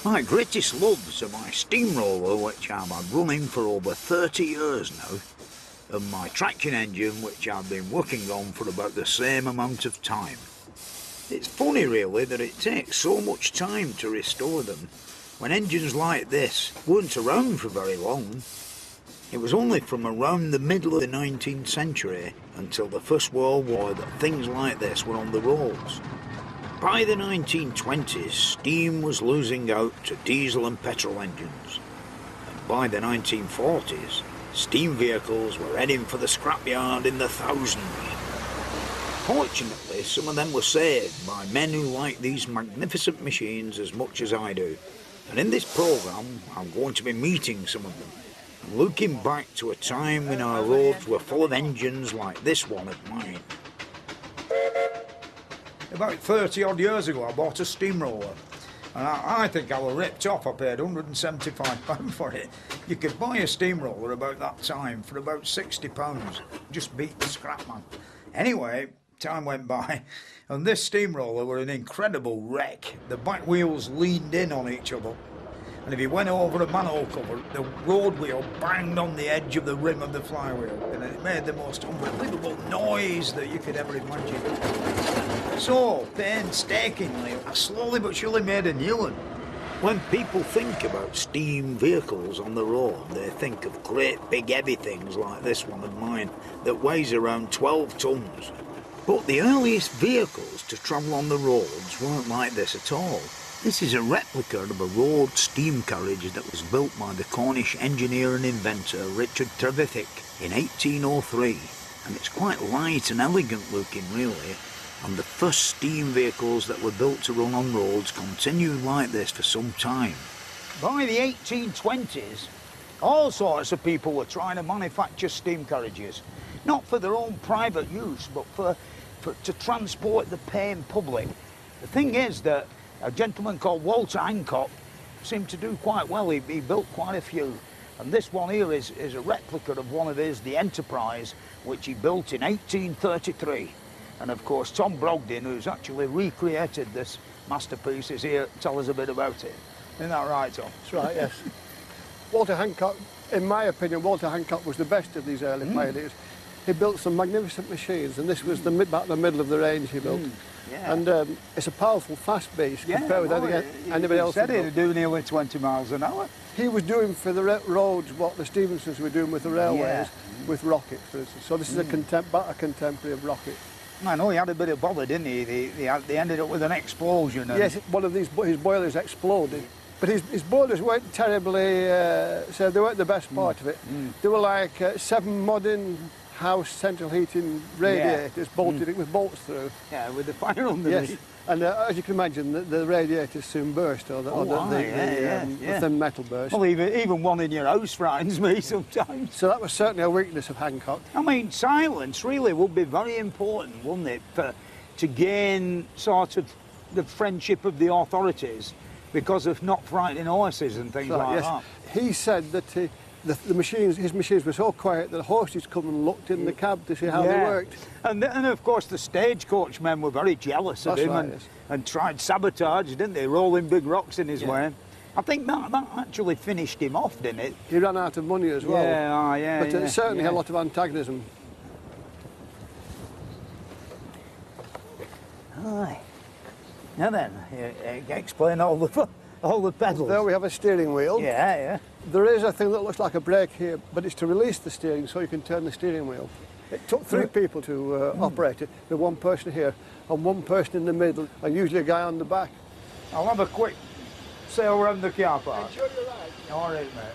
My greatest loves are my steamroller, which I've had running for over 30 years now, and my traction engine, which I've been working on for about the same amount of time. It's funny really that it takes so much time to restore them when engines like this weren't around for very long. It was only from around the middle of the 19th century until the First World War that things like this were on the roads. By the 1920s, steam was losing out to diesel and petrol engines, and by the 1940s, steam vehicles were heading for the scrapyard in the thousands. Fortunately, some of them were saved by men who like these magnificent machines as much as I do, and in this programme I'm going to be meeting some of them and looking back to a time when our roads were full of engines like this one of mine. About 30 odd years ago I bought a steamroller, and I think I was ripped off. I paid £175 for it. You could buy a steamroller about that time for about £60, just beat the scrap man. Anyway, time went by and this steamroller were an incredible wreck. The back wheels leaned in on each other, and if you went over a manhole cover, the road wheel banged on the edge of the rim of the flywheel, and it made the most unbelievable noise that you could ever imagine. So, painstakingly, I slowly but surely made a new one. When people think about steam vehicles on the road, they think of great big heavy things like this one of mine that weighs around 12 tons. But the earliest vehicles to travel on the roads weren't like this at all. This is a replica of a road steam carriage that was built by the Cornish engineer and inventor Richard Trevithick in 1803, and it's quite light and elegant looking really, and the first steam vehicles that were built to run on roads continued like this for some time. By the 1820s, all sorts of people were trying to manufacture steam carriages, not for their own private use, but to transport the paying public. The thing is that a gentleman called Walter Hancock seemed to do quite well. He built quite a few, and this one here is a replica of one of his, the Enterprise, which he built in 1833. And of course Tom Brogden, who's actually recreated this masterpiece, is here to tell us a bit about it. Isn't that right, Tom? That's right, yes. Walter Hancock, in my opinion, Walter Hancock was the best of these early pioneers. He built some magnificent machines, and this was about the middle of the range he built. Yeah. And it's a powerful, fast beast compared with anybody else. He said he'd do nearly 20 miles an hour. He was doing for the roads what the Stephensons were doing with the railways, with rockets, for instance. So this is a contemporary of rocket. I know he had a bit of bother, didn't he? They ended up with an explosion. And... Yes, one of his boilers exploded. But his boilers weren't terribly, so they weren't the best part of it. They were like 7 modern house central heating radiators bolted with bolts through. Yeah, with the fire underneath. Yes, and as you can imagine, the radiators soon burst, or the thin metal burst. Well, even one in your house frightens me sometimes. So that was certainly a weakness of Hancock. I mean, silence really would be very important, wouldn't it, to gain sort of the friendship of the authorities because of not frightening horses and things like that. He said that his machines were so quiet that horses come and looked in the cab to see how they worked. And of course the stagecoach men were very jealous of him and tried sabotage, didn't they, rolling big rocks in his way. I think that actually finished him off, didn't it? He ran out of money as well. But certainly a lot of antagonism. Aye. Now then, explain all the pedals. There we have a steering wheel. Yeah. There is a thing that looks like a brake here, but it's to release the steering so you can turn the steering wheel. It took 3 people to operate it. There's one person here and one person in the middle, and usually a guy on the back. I'll have a quick sail around the car park. Enjoy your ride. All right, mate.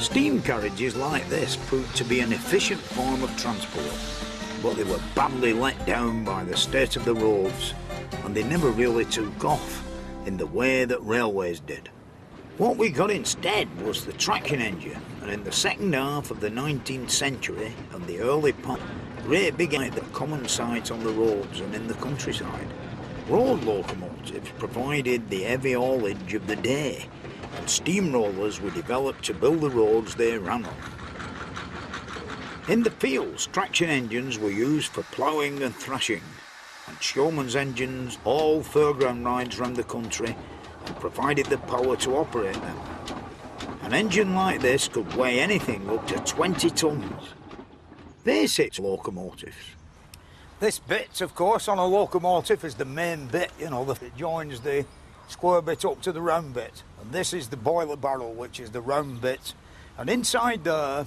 Steam carriages like this proved to be an efficient form of transport, but they were badly let down by the state of the roads, and they never really took off in the way that railways did. What we got instead was the traction engine, and in the second half of the 19th century and the early part, great big the common sight on the roads and in the countryside. Road locomotives provided the heavy haulage of the day, and steamrollers were developed to build the roads they ran on. In the fields, traction engines were used for ploughing and thrashing, and showman's engines hauled fairground rides round the country and provided the power to operate them. An engine like this could weigh anything up to 20 tons. Basic locomotives. This bit, of course, on a locomotive is the main bit, you know, that joins the square bit up to the round bit. And this is the boiler barrel, which is the round bit. And inside there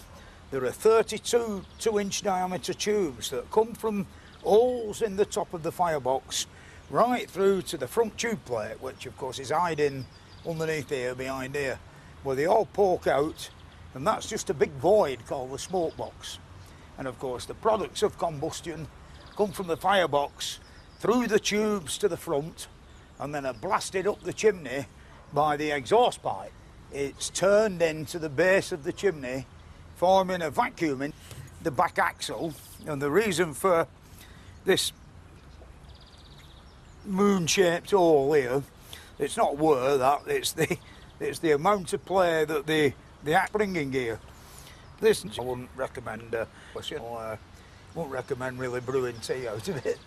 are 32 2-inch diameter tubes that come from holes in the top of the firebox right through to the front tube plate, which of course is hiding underneath here, behind here, where they all poke out, and that's just a big void called the smoke box. And of course the products of combustion come from the firebox through the tubes to the front, and then are blasted up the chimney by the exhaust pipe. It's turned into the base of the chimney, forming a vacuum in the back axle. And the reason for this moon-shaped hole here, it's not whir, that it's the amount of play that the springing gear. This I wouldn't recommend. Wouldn't recommend really brewing tea out of it.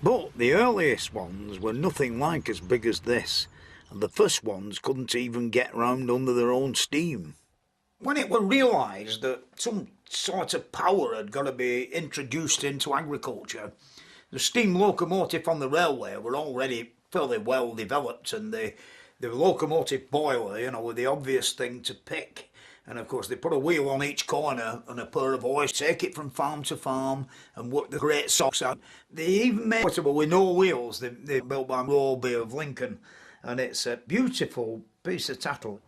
But the earliest ones were nothing like as big as this, and the first ones couldn't even get round under their own steam. When it was realised that some sort of power had got to be introduced into agriculture, the steam locomotive on the railway were already fairly well developed, and the locomotive boiler, you know, were the obvious thing to pick. And of course they put a wheel on each corner and a pair of oars, take it from farm to farm and work the great socks out. They even made portable with no wheels. They built by Roby of Lincoln, and it's a beautiful piece of tattle.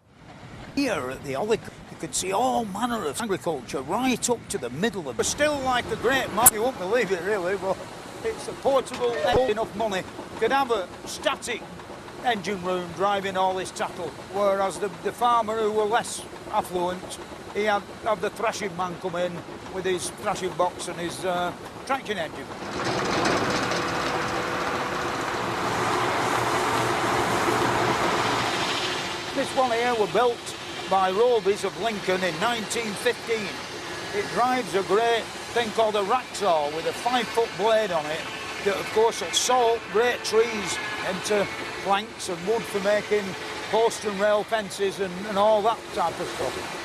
Here at the Ollie, you could see all manner of agriculture right up to the middle of it. It's still like a great map, you won't believe it really, but it's a portable, enough money. You could have a static engine room driving all this tattle, whereas the farmer who were less affluent, he had the thrashing man come in with his thrashing box and his traction engine. This one here was built by Roby's of Lincoln in 1915. It drives a great thing called a rack saw with a 5-foot blade on it that of course will saw great trees into planks and wood for making post and rail fences and all that type of stuff.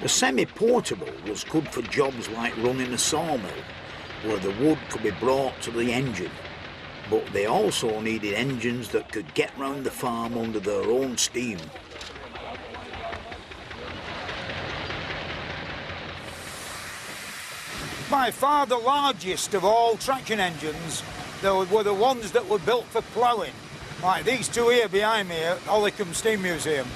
The semi-portable was good for jobs like running a sawmill, where the wood could be brought to the engine. But they also needed engines that could get round the farm under their own steam. By far the largest of all traction engines were the ones that were built for ploughing, like these two here behind me at Ollicombe Steam Museum.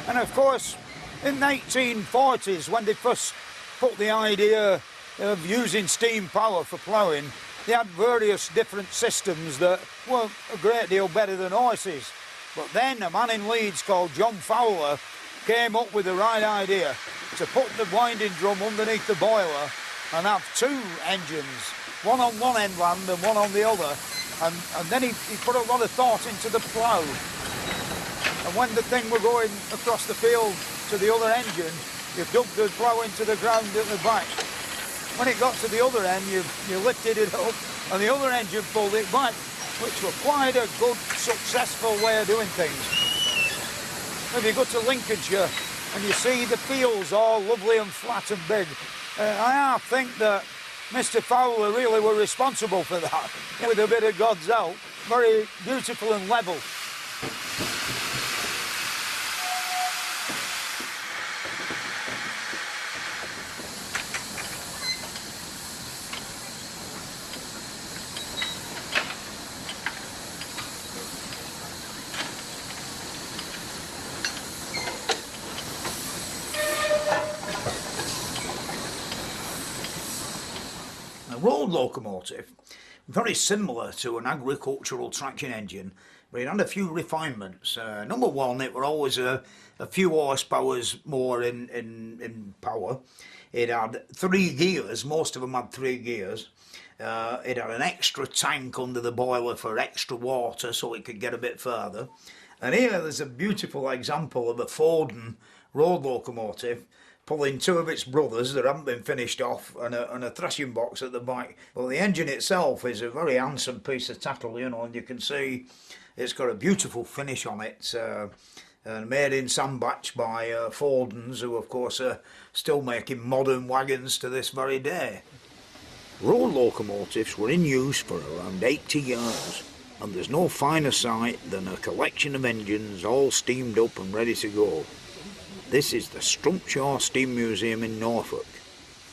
And of course, in the 1840s, when they first put the idea of using steam power for ploughing, they had various different systems that were a great deal better than horses. But then a man in Leeds called John Fowler came up with the right idea to put the winding drum underneath the boiler and have two engines, one on one endland and one on the other. And then he put a lot of thought into the plough. And when the thing were going across the field to the other engine, you dumped the plough into the ground at the back. When it got to the other end, you lifted it up and the other engine pulled it back, which was quite a good, successful way of doing things. If you go to Lincolnshire and you see the fields all lovely and flat and big, I think that Mr. Fowler really were responsible for that. With a bit of God's help, very beautiful and level. A road locomotive, very similar to an agricultural traction engine, but it had a few refinements. Number one, it were always a few horsepowers more in power. It had 3 gears, most of them had 3 gears. It had an extra tank under the boiler for extra water so it could get a bit further. And here there's a beautiful example of a Forden road locomotive pulling 2 of its brothers that haven't been finished off and a threshing box at the back. Well, the engine itself is a very handsome piece of tackle, you know, and you can see it's got a beautiful finish on it. And made in Sandbach by Fordens, who of course are still making modern wagons to this very day. Road locomotives were in use for around 80 years, and there's no finer sight than a collection of engines all steamed up and ready to go. This is the Strumpshaw Steam Museum in Norfolk,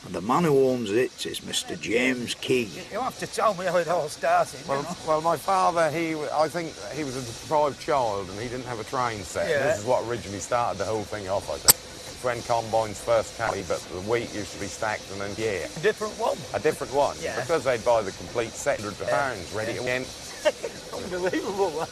and the man who owns it is Mr. James Key. You have to tell me how it all started. Well, my father, I think he was a deprived child and he didn't have a train set. Yeah. This is what originally started the whole thing off, I think. When combines first came, but the wheat used to be stacked and then, yeah. A different one? A different one. Yeah. Because they'd buy the complete set, £100 ready to win. Unbelievable.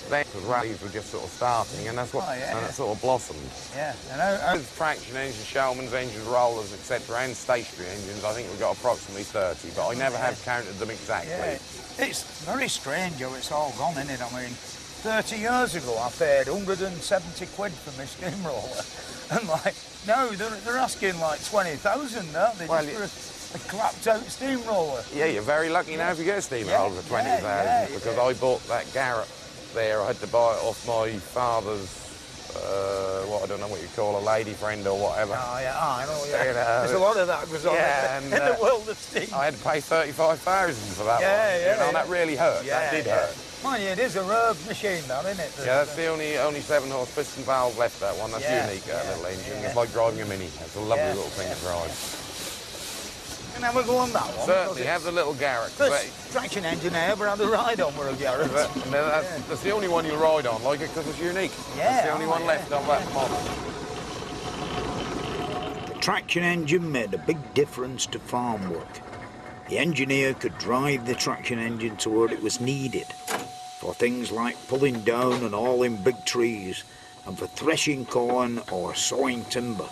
Then the rallies were just sort of starting, and that's what, and it sort of blossomed. Yeah, I know. Traction engines, Showman's engines, rollers, etc., and stationary engines, I think we've got approximately 30, but I never have counted them exactly. Yeah. It's very strange how it's all gone, isn't it? I mean, 30 years ago I paid 170 quid for my steamroller, and like, now they're asking like 20,000 now. They just for a clapped out steamroller. Yeah, you're very lucky now if you get a steamroller for 20,000, because I bought that Garrett there. I had to buy it off my father's, I don't know what you call a lady friend or whatever. Oh, yeah, I know, yeah. You know, there's a lot of that goes on in the world of steam. I had to pay 35,000 for that one. Yeah, and that really hurt. That did hurt. Mind you, it is a rare machine, that, isn't it? Yeah, that's the only 7-horse piston valve left, that one. That's unique, that little engine. It's like driving a Mini. It's a lovely little thing to drive. Can have a go on that one? Certainly, have the little Garrett. First traction engine I ever had a ride on with a Garrett. That's the only one you'll ride on, like it, because it's unique. Yeah, that's the only one left of that model. The traction engine made a big difference to farm work. The engineer could drive the traction engine to where it was needed, for things like pulling down and hauling big trees, and for threshing corn or sawing timber.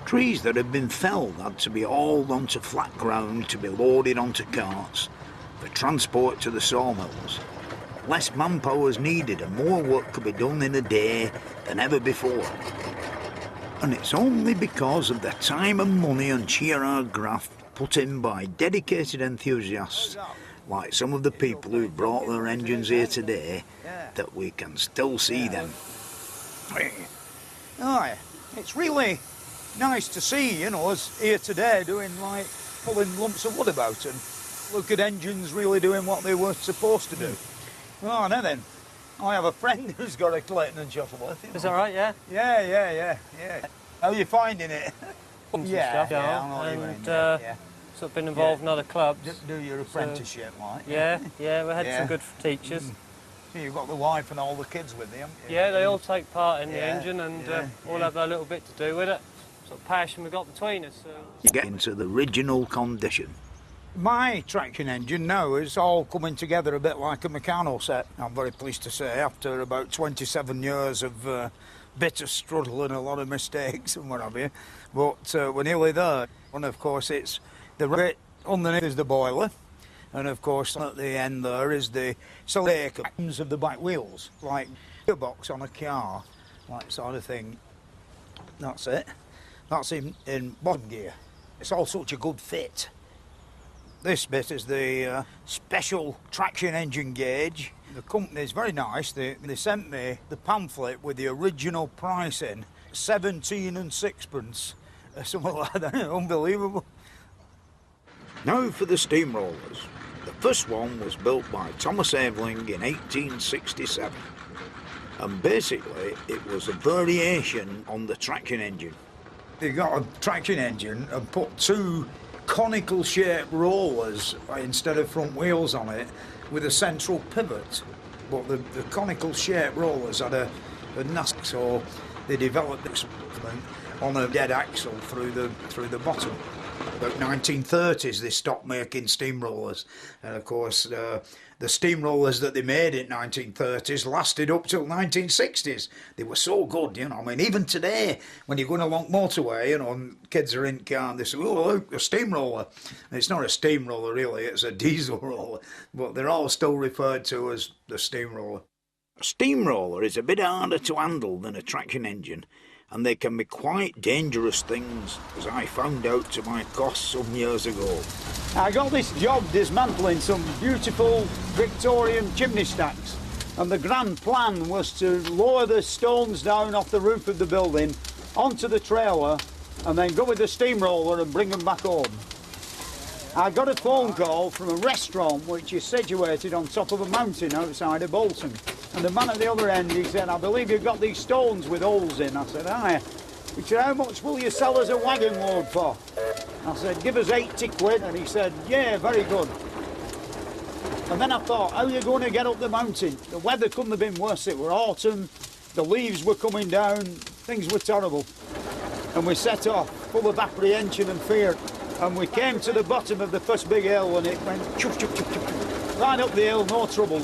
Trees that had been felled had to be hauled onto flat ground to be loaded onto carts for transport to the sawmills. Less manpower was needed and more work could be done in a day than ever before. And it's only because of the time and money and sheer hard graft put in by dedicated enthusiasts like some of the people who brought their engines here today that we can still see them. Aye, it's really nice to see, you know, us here today doing like pulling lumps of wood about and look at engines really doing what they were supposed to do. Oh, now then, I have a friend who's got a Clayton and Shuttleworth. Is that right, yeah? Yeah. How are you finding it? I know what you mean. Sort of been involved in other clubs. Do your apprenticeship, like? Yeah, we had some good teachers. So you've got the wife and all the kids with you, haven't you? Yeah, they all take part in the engine and all have their little bit to do with it. Sort of passion we got between us. So. You get into the original condition. My traction engine now is all coming together a bit like a Meccano set, I'm very pleased to say, after about 27 years of bitter struggle and a lot of mistakes and what have you. But we're nearly there. And of course it's the bit underneath is the boiler, and of course at the end there is the silicons of the back wheels, like a box on a car, like sort of thing. That's it. That's in bottom gear. It's all such a good fit. This bit is the special traction engine gauge. The company's very nice. They sent me the pamphlet with the original pricing, 17 and sixpence, something like that. Unbelievable. Now for the steamrollers. The first one was built by Thomas Aveling in 1867. And basically it was a variation on the traction engine. They got a traction engine and put 2 conical shaped rollers instead of front wheels on it with a central pivot, but the conical shaped rollers had a the NASC, so they developed this on a dead axle through the bottom. About 1930s they stopped making steamrollers, and of course the steamrollers that they made in 1930s lasted up till 1960s. They were so good, you know. I mean, even today when you're going along motorway, you know, and kids are in car and they say, "Oh, look, a steamroller." And it's not a steamroller really, it's a diesel roller, but they're all still referred to as the steamroller. A steamroller is a bit harder to handle than a traction engine, and they can be quite dangerous things, as I found out to my cost some years ago. I got this job dismantling some beautiful Victorian chimney stacks, and the grand plan was to lower the stones down off the roof of the building onto the trailer and then go with the steamroller and bring them back home. I got a phone call from a restaurant which is situated on top of a mountain outside of Bolton. And the man at the other end, he said, "I believe you've got these stones with holes in." I said, "Aye." He said, "How much will you sell us a wagon load for?" I said, "Give us 80 quid. And he said, "Yeah, very good." And then I thought, how are you going to get up the mountain? The weather couldn't have been worse. It were autumn, the leaves were coming down, things were terrible. And we set off, full of apprehension and fear. And we came to the bottom of the first big hill, and it went chuff, chuff, chuff, chuff, right up the hill, no trouble.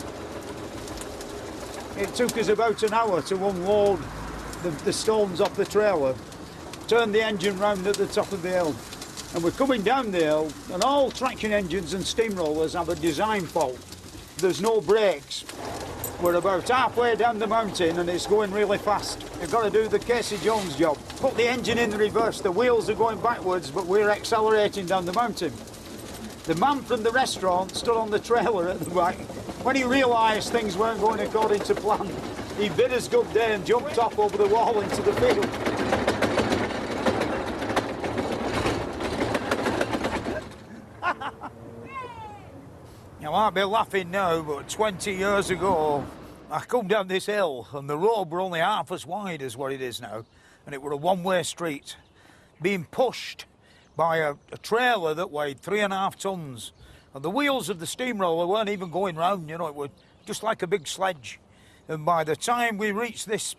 It took us about an hour to unload the stones off the trailer, turn the engine round at the top of the hill. And we're coming down the hill, and all traction engines and steamrollers have a design fault. There's no brakes. We're about halfway down the mountain and it's going really fast. You've got to do the Casey Jones job. Put the engine in the reverse, the wheels are going backwards, but we're accelerating down the mountain. The man from the restaurant stood on the trailer at the back. When he realised things weren't going according to plan, he bid us good day and jumped off over the wall into the field. You might be laughing now, but 20 years ago, I come down this hill and the road were only half as wide as what it is now, and it were a one-way street, being pushed by a trailer that weighed 3.5 tons. And the wheels of the steamroller weren't even going round, you know, it was just like a big sledge. And by the time we reached this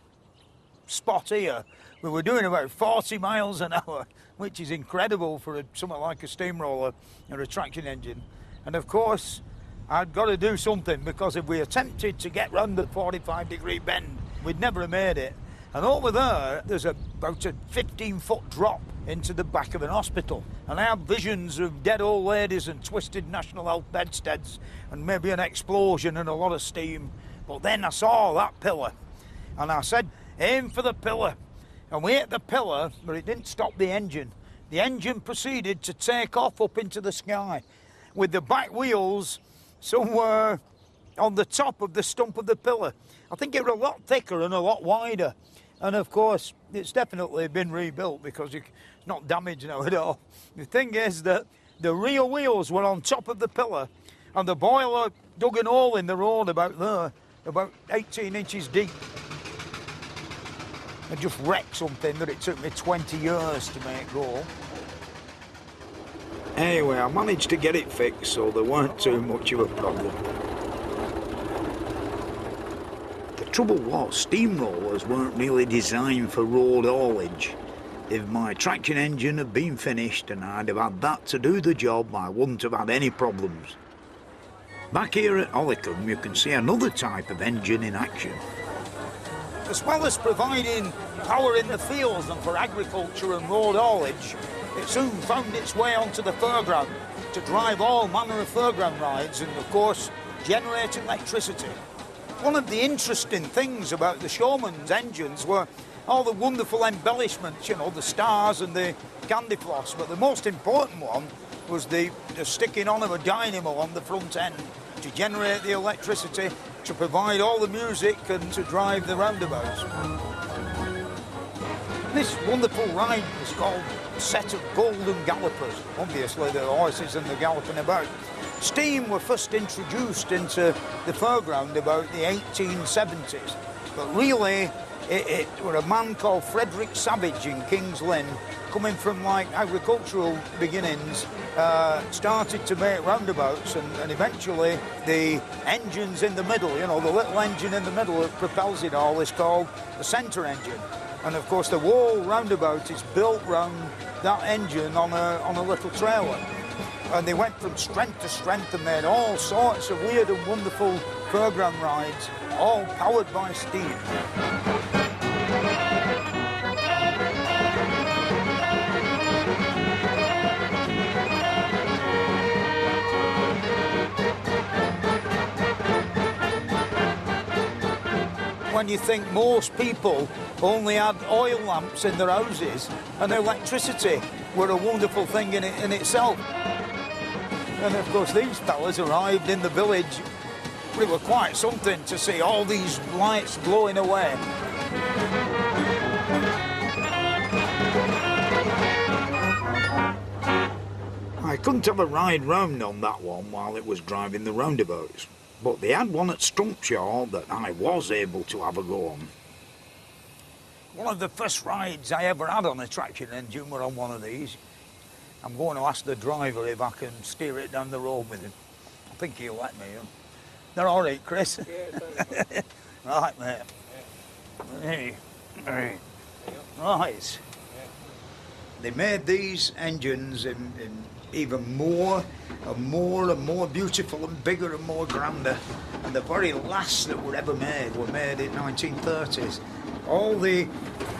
spot here, we were doing about 40 miles an hour, which is incredible for something like a steamroller or a traction engine. And of course, I'd got to do something, because if we attempted to get round the 45-degree bend, we'd never have made it. And over there, there's about a 15-foot drop into the back of an hospital. And I have visions of dead old ladies and twisted National Health bedsteads and maybe an explosion and a lot of steam. But then I saw that pillar and I said, aim for the pillar. And we hit the pillar, but it didn't stop the engine. The engine proceeded to take off up into the sky with the back wheels somewhere on the top of the stump of the pillar. I think it was a lot thicker and a lot wider. And of course, it's definitely been rebuilt because it's not damaged now at all. The thing is that the rear wheels were on top of the pillar and the boiler dug an hole in the road about there, about 18 inches deep. It just wrecked something that it took me 20 years to make go. Anyway, I managed to get it fixed, so there weren't too much of a problem. The trouble was, steamrollers weren't really designed for road haulage. If my traction engine had been finished and I'd have had that to do the job, I wouldn't have had any problems. Back here at Hollycombe, you can see another type of engine in action. As well as providing power in the fields and for agriculture and road haulage, it soon found its way onto the fairground to drive all manner of fairground rides and, of course, generate electricity. One of the interesting things about the Showman's engines were all the wonderful embellishments, you know, the stars and the candy floss, but the most important one was the sticking on of a dynamo on the front end to generate the electricity, to provide all the music and to drive the roundabouts. This wonderful ride was called a set of golden gallopers. Obviously the horses and the galloping about. Steam were first introduced into the fairground about the 1870s, but really It were a man called Frederick Savage in King's Lynn, coming from like agricultural beginnings, started to make roundabouts, and eventually the engines in the middle, you know, the little engine in the middle that propels it all is called the centre engine. And of course the whole roundabout is built round that engine on a little trailer. And they went from strength to strength and made all sorts of weird and wonderful programme rides, all powered by steam. When you think most people only had oil lamps in their houses and electricity were a wonderful thing in itself. And of course these fellas arrived in the village. It was quite something to see all these lights glowing away. I couldn't have a ride round on that one while it was driving the roundabouts. But they had one at Strumpshaw that I was able to have a go on. One of the first rides I ever had on a traction engine were on one of these. I'm going to ask the driver if I can steer it down the road with him. I think he'll let me. They're all right, Chris? Yeah, right, mate. Yeah. Hey. Right. Yeah. They made these engines in even more and more beautiful and bigger and more grander. And the very last that were ever made were made in 1930s. All the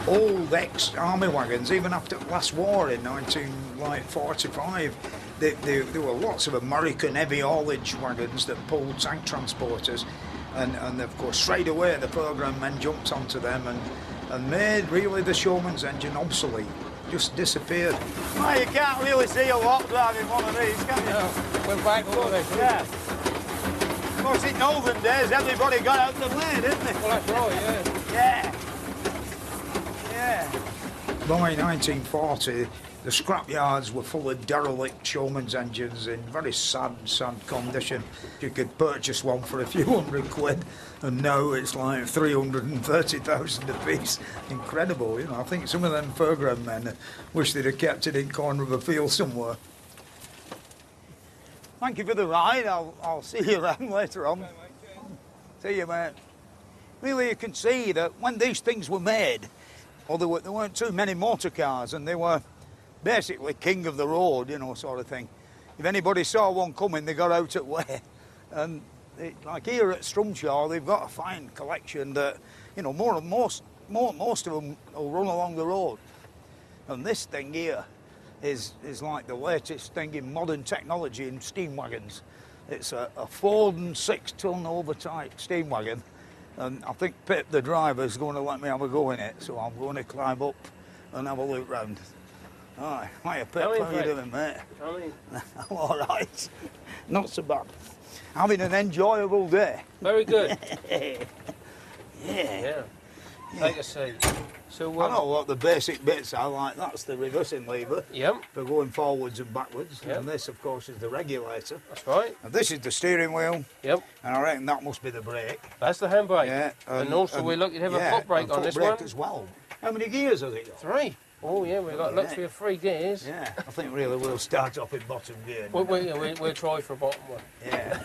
old ex-army wagons, even after the last war in 1945, there were lots of American heavy haulage wagons that pulled tank transporters. And of course, straight away the programme men jumped onto them and made really the showman's engine obsolete. Just disappeared. Well, you can't really see a lot driving one of these, can you? No, we're back over there. Yeah. Of course, in olden days, everybody got out the way, didn't they? Well, that's right, yeah. Yeah. By 1940, the scrapyards were full of derelict showman's engines in very sad condition. You could purchase one for a few £100, and now it's like 330,000 a piece. Incredible, you know. I think some of them programme men wish they'd have kept it in corner of a field somewhere. Thank you for the ride. I'll see you around later on. Okay, mate. See you, mate. Really, you can see that when these things were made, well, there weren't too many motor cars, and they were basically king of the road, you know, sort of thing. If anybody saw one coming, they got out at way. And like here at Strumpshaw, they've got a fine collection that, you know, most of them will run along the road. And this thing here is like the latest thing in modern technology in steam wagons. It's a Ford 6-ton overtight steam wagon. And I think Pip, the driver, is going to let me have a go in it, so I'm going to climb up and have a look round. Hi, hiya Pip, how are you doing, mate? I'm all right. Not so bad. Having an enjoyable day. Very good. Yeah. Take a seat. So, I know what the basic bits are like. That's the reversing lever. Yep. For going forwards and backwards. Yep. And this, of course, is the regulator. That's right. And this is the steering wheel. Yep. And I reckon that must be the brake. That's the handbrake. Yeah. And also we're lucky to have a foot brake on this one. As well. How many gears has it got? 3. Oh yeah, we've got luxury of 3 gears. Yeah. I think really we'll start off in bottom gear. We'll try for a bottom one. Yeah.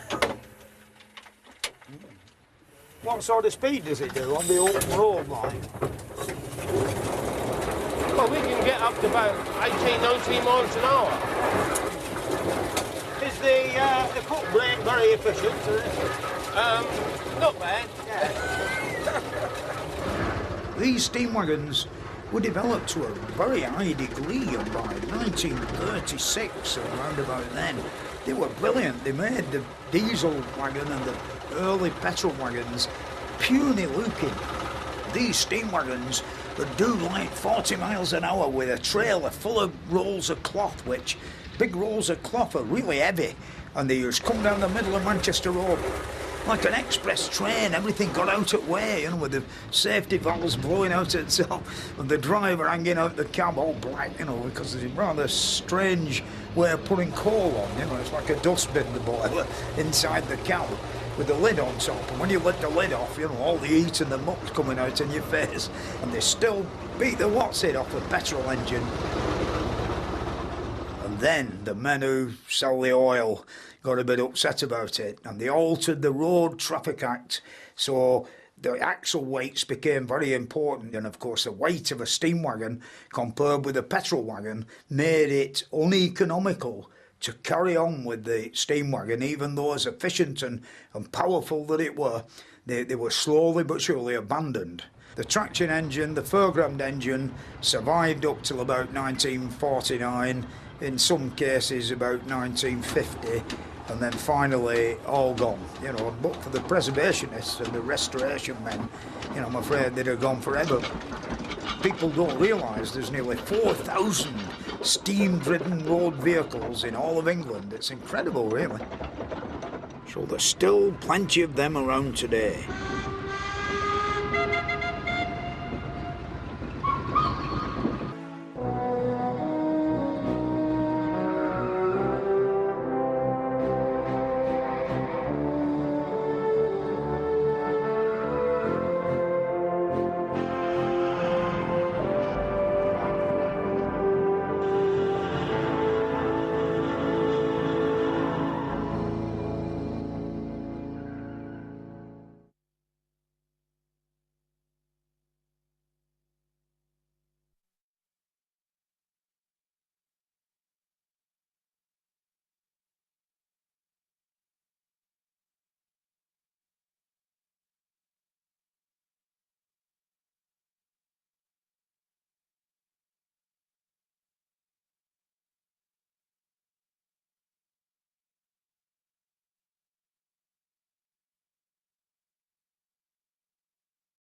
What sort of speed does it do on the open road line? Well, we can get up to about 18, 19 miles an hour. Is the foot brake very efficient? Not bad. Yeah. These steam wagons were developed to a very high degree, and by 1936 and round about then, they were brilliant. They made the diesel wagon and the early petrol wagons puny looking. These steam wagons would do like 40 miles an hour with a trailer full of rolls of cloth, which big rolls of cloth are really heavy, and they used to come down the middle of Manchester Road like an express train. Everything got out at way, you know, with the safety valves blowing out at the top, and the driver hanging out the cab all black, you know, because it's a rather strange way of putting coal on, you know, it's like a dustbin, the boiler, inside the cab. with the lid on top, and when you lift the lid off, you know, all the heat and the muck's coming out in your face, and they still beat the what's it off a petrol engine. And then the men who sell the oil got a bit upset about it, and they altered the Road Traffic Act, so the axle weights became very important, and of course the weight of a steam wagon compared with a petrol wagon made it uneconomical to carry on with the steam wagon, even though as efficient and powerful that it were, they were slowly but surely abandoned. The traction engine, the foreground engine, survived up till about 1949, in some cases about 1950, and then finally all gone, you know. But for the preservationists and the restoration men, you know, I'm afraid they'd have gone forever. People don't realise there's nearly 4,000 steam-driven road vehicles in all of England. It's incredible, really. So there's still plenty of them around today.